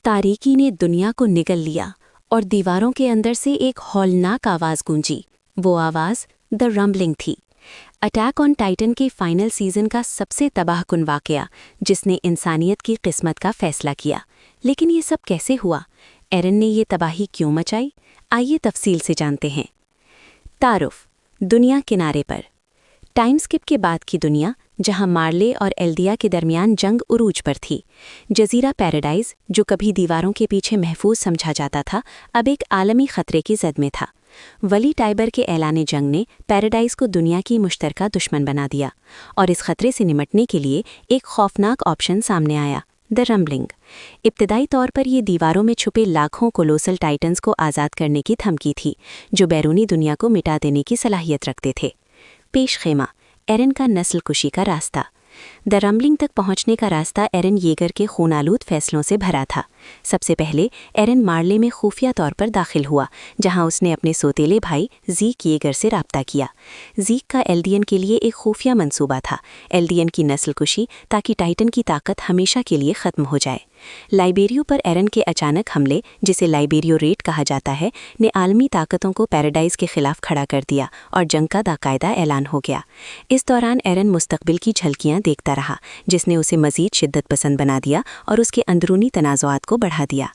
तारीकी ने दुनिया को निगल लिया और दीवारों के अंदर से एक हौलनाक आवाज़ गूंजी। वो आवाज़ द रम्बलिंग थी। अटैक ऑन टाइटन के फाइनल सीज़न का सबसे तबाहकुन वाक़या जिसने इंसानियत की किस्मत का फ़ैसला किया। लेकिन ये सब कैसे हुआ? एरन ने ये तबाही क्यों मचाई? आइए तफसील से जानते हैं। तारुफ, दुनिया किनारे पर। टाइम स्किप के बाद की दुनिया, जहां मार्ले और एल्दिया के दरमियान जंग उरूज पर थी। जजीरा पैराडाइज, जो कभी दीवारों के पीछे महफूज समझा जाता था, अब एक आलमी खतरे की जद में था। वली टाइबर के ऐलान जंग ने पैराडाइज को दुनिया की मुश्तरका दुश्मन बना दिया और इस खतरे से निमटने के लिए एक खौफनाक ऑप्शन सामने आया, द रम्बलिंग। इब्तदाई तौर पर ये दीवारों में छुपे लाखों कोलोसल टाइटन्स को आज़ाद करने की धमकी थी, जो बैरूनी दुनिया को मिटा देने की सलाहियत रखते थे। पेश खेमा, एरन का नस्ल कुशी का रास्ता। द रम्बलिंग तक पहुंचने का रास्ता एरन येगर के खूनालूद फैसलों से भरा था। सबसे पहले एरन मार्ले में खुफिया तौर पर दाखिल हुआ, जहां उसने अपने सोतेले भाई ज़ीक येगर से राब्ता किया। ज़ीक का एल्दियन के लिए एक खुफिया मंसूबा था, एल्दियन की नस्ल कुशी, ताकि टाइटन की ताकत हमेशा के लिए ख़त्म हो जाए। लाइबेरियो पर एरन के अचानक हमले, जिसे लाइबेरियो रेड कहा जाता है, ने आलमी ताकतों को पैराडाइज के खिलाफ खड़ा कर दिया और जंग का बाकायदा ऐलान हो गया। इस दौरान एरन मुस्तकबिल की झलकियां देखता रहा, जिसने उसे मज़ीद शिद्दत पसंद बना दिया और उसके अंदरूनी तनाज़ुआत को बढ़ा दिया।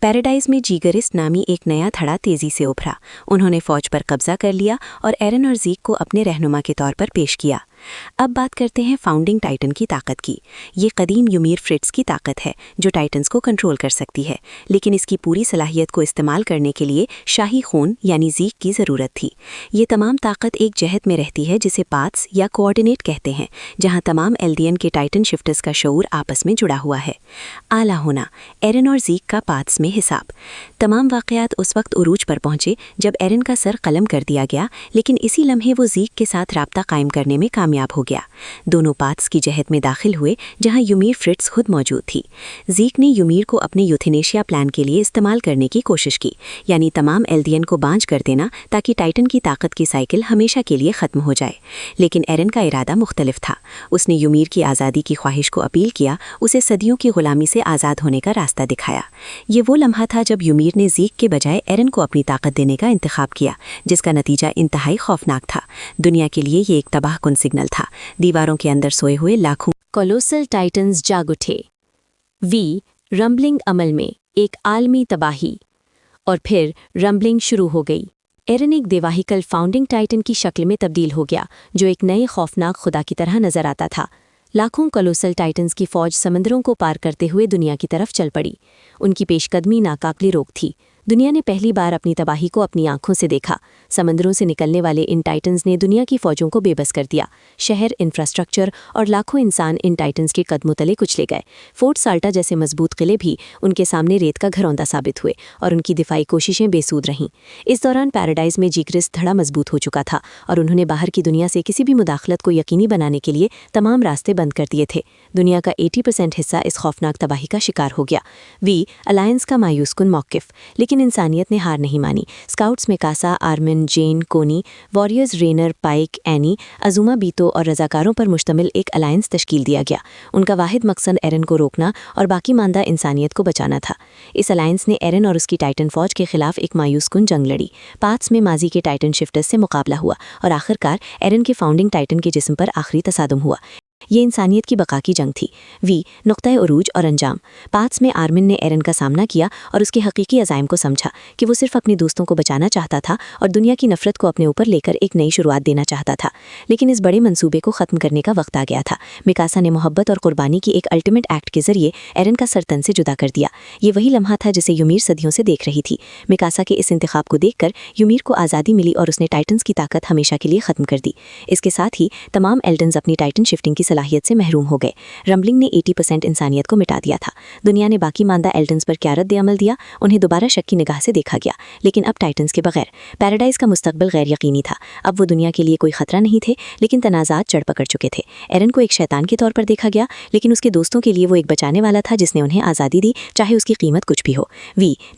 पैराडाइज में जीगरिस्ट नामी एक नया धड़ा तेज़ी से उभरा। उन्होंने फ़ौज पर कब्जा कर लिया और एरन और ज़ीक को अपने रहनुमा के तौर पर पेश किया। अब बात करते हैं फाउंडिंग टाइटन की ताकत की। ये कदीम यूमीर फ्रिट्स की ताकत है, जो टाइटन्स को कंट्रोल कर सकती है, लेकिन इसकी पूरी सलाहियत को इस्तेमाल करने के लिए शाही खून यानी ज़ीक की ज़रूरत थी। ये तमाम ताकत एक जहत में रहती है जिसे पाथ्स या कोऑर्डिनेट कहते हैं, जहाँ तमाम एल्दियन के टाइटन शिफ्टर्स का शऊर आपस में जुड़ा हुआ है। आला होना, एरन और ज़ीक का पाथ्स में हिसाब। तमाम वाक़यात उस वक्त उरूज पर पहुँचे जब एरन का सर कलम कर दिया गया, लेकिन इसी लम्हे वो ज़ीक के साथ राब्ता कायम करने में कामयाब हो गया। दोनों पाथ्स की जहत में दाखिल हुए जहां यूमीर फ्रिट्स खुद मौजूद थी। ज़ीक ने यूमीर को अपने यूथेनेशिया प्लान के लिए इस्तेमाल करने की कोशिश की, यानी तमाम एल्दियन को बांझ कर देना ताकि टाइटन की ताकत की साइकिल हमेशा के लिए ख़त्म हो जाए। लेकिन एरन का इरादा मुख्तलिफ था। उसने यूमीर की आज़ादी की ख्वाहिश को अपील किया, उसे सदियों की गुलामी से आज़ाद होने का रास्ता दिखाया। ये वो लम्हा था जब यूमीर ने ज़ीक के बजाय एरन को अपनी ताकत देने का इंतखाब किया, जिसका नतीजा इंतहाई खौफनाक था। दुनिया के लिए ये एक तबाहकुन सिग्नल था। दीवारों के अंदर सोए हुए लाखों कोलोसल टाइटन्स जाग उठे। रम्बलिंग अमल में एक आलमी तबाही। और फिर रम्बलिंग शुरू हो गई। एरन एक देवाहिकल फाउंडिंग टाइटन की शक्ल में तब्दील हो गया, जो एक नए खौफनाक खुदा की तरह नजर आता था। लाखों कोलोसल टाइटन्स की फौज समंदरों को पार करते हुए दुनिया की तरफ चल पड़ी। उनकी पेशकदमी नाकाबिले रोक थी। दुनिया ने पहली बार अपनी तबाही को अपनी आंखों से देखा। समंदरों से निकलने वाले इन टाइटन्स ने दुनिया की फौजों को बेबस कर दिया। शहर, इंफ्रास्ट्रक्चर और लाखों इंसान इन टाइटन्स के कदमों तले कुचले गए। फोर्ट साल्टा जैसे मजबूत किले भी उनके सामने रेत का घरौंदा साबित हुए और उनकी दिफाई कोशिशें बेसूद रहीं। इस दौरान पैराडाइज में जीगरिस्ट धड़ा मजबूत हो चुका था और उन्होंने बाहर की दुनिया से किसी भी मुदाखलत को यकीनी बनाने के लिए तमाम रास्ते बंद कर दिए थे। दुनिया का 80% हिस्सा इस खौफनाक तबाही का शिकार हो गया। अलायंस का मायूसकुन मौक़िफ़। लेकिन इंसानियत ने हार नहीं मानी। स्काउट्स में कासा, आर्मिन, जेन, कोनी, वॉरियर्स रेनर, पाइक, एनी, अजुमा बीतो और रजाकारों पर मुश्तमिल एक अलायंस तश्कील दिया गया। उनका वाहिद मकसद एरन को रोकना और बाकी मानदा इंसानियत को बचाना था। इस अलायंस ने एरन और उसकी टाइटन फौज के खिलाफ एक मायूसकुन जंग लड़ी। पाथ्स में माजी के टाइटन शिफ्टर्स से मुकाबला हुआ और आखिरकार एरन के फाउंडिंग टाइटन के जिस्म पर आखिरी तसादुम हुआ। ये इंसानियत की बका की जंग थी। नुक्ता उरूज और अंजाम। पाथ्स में आर्मिन ने एरन का सामना किया और उसके हकीकी अज़ाइम को समझा कि वो सिर्फ अपने दोस्तों को बचाना चाहता था और दुनिया की नफरत को अपने ऊपर लेकर एक नई शुरुआत देना चाहता था। लेकिन इस बड़े मंसूबे को ख़त्म करने का वक्त आ गया था। मिकासा ने मोहब्बत और कुर्बानी की एक अल्टीमेट एक्ट के जरिए एरन का सर तन से जुदा कर दिया। ये वही लम्हा था जिसे यूमीर सदियों से देख रही थी। मिकासा के इस इंतखाब को देखकर यूमीर को आज़ादी मिली और उसने टाइटन्स की ताकत हमेशा के लिए ख़त्म कर दी। इसके साथ ही तमाम एल्डन्स अपनी टाइटन शिफ्टिंग की सलाहियत से महरूम हो गए। रम्बलिंग ने 80% इंसानियत को मिटा दिया था। दुनिया ने बाकी मानदा एल्डन्स पर क्या रद्द अमल दिया, उन्हें दोबारा शक की निगाह से देखा गया। लेकिन अब टाइटन्स के बगैर पैराडाइज का मुस्तकबिल गैर यकीनी था। अब वो दुनिया के लिए कोई खतरा नहीं थे, लेकिन तनाज़ात जड़ पकड़ चुके थे। एरन को एक शैतान के तौर पर देखा गया, लेकिन उसके दोस्तों के लिए वो एक बचाने वाला था जिसने उन्हें आज़ादी दी, चाहे उसकी कीमत कुछ भी हो।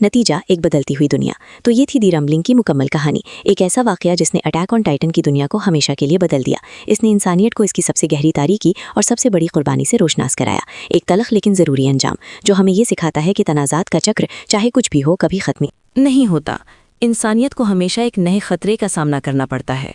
नतीजा एक बदलती हुई दुनिया। तो ये थी दी रम्बलिंग की मुकम्मल कहानी। एक ऐसा वाक़या जिसने अटैक ऑन टाइटन की दुनिया को हमेशा के लिए बदल दिया। इसने इंसानियत को इसकी सबसे गहरी तारीकी کی اور سب سے بڑی قربانی سے روشناس کرایا، ایک تلخ لیکن ضروری انجام جو ہمیں یہ سکھاتا ہے کہ تنازعات کا چکر چاہے کچھ بھی ہو کبھی ختم نہیں ہوتا۔ انسانیت کو ہمیشہ ایک نئے خطرے کا سامنا کرنا پڑتا ہے۔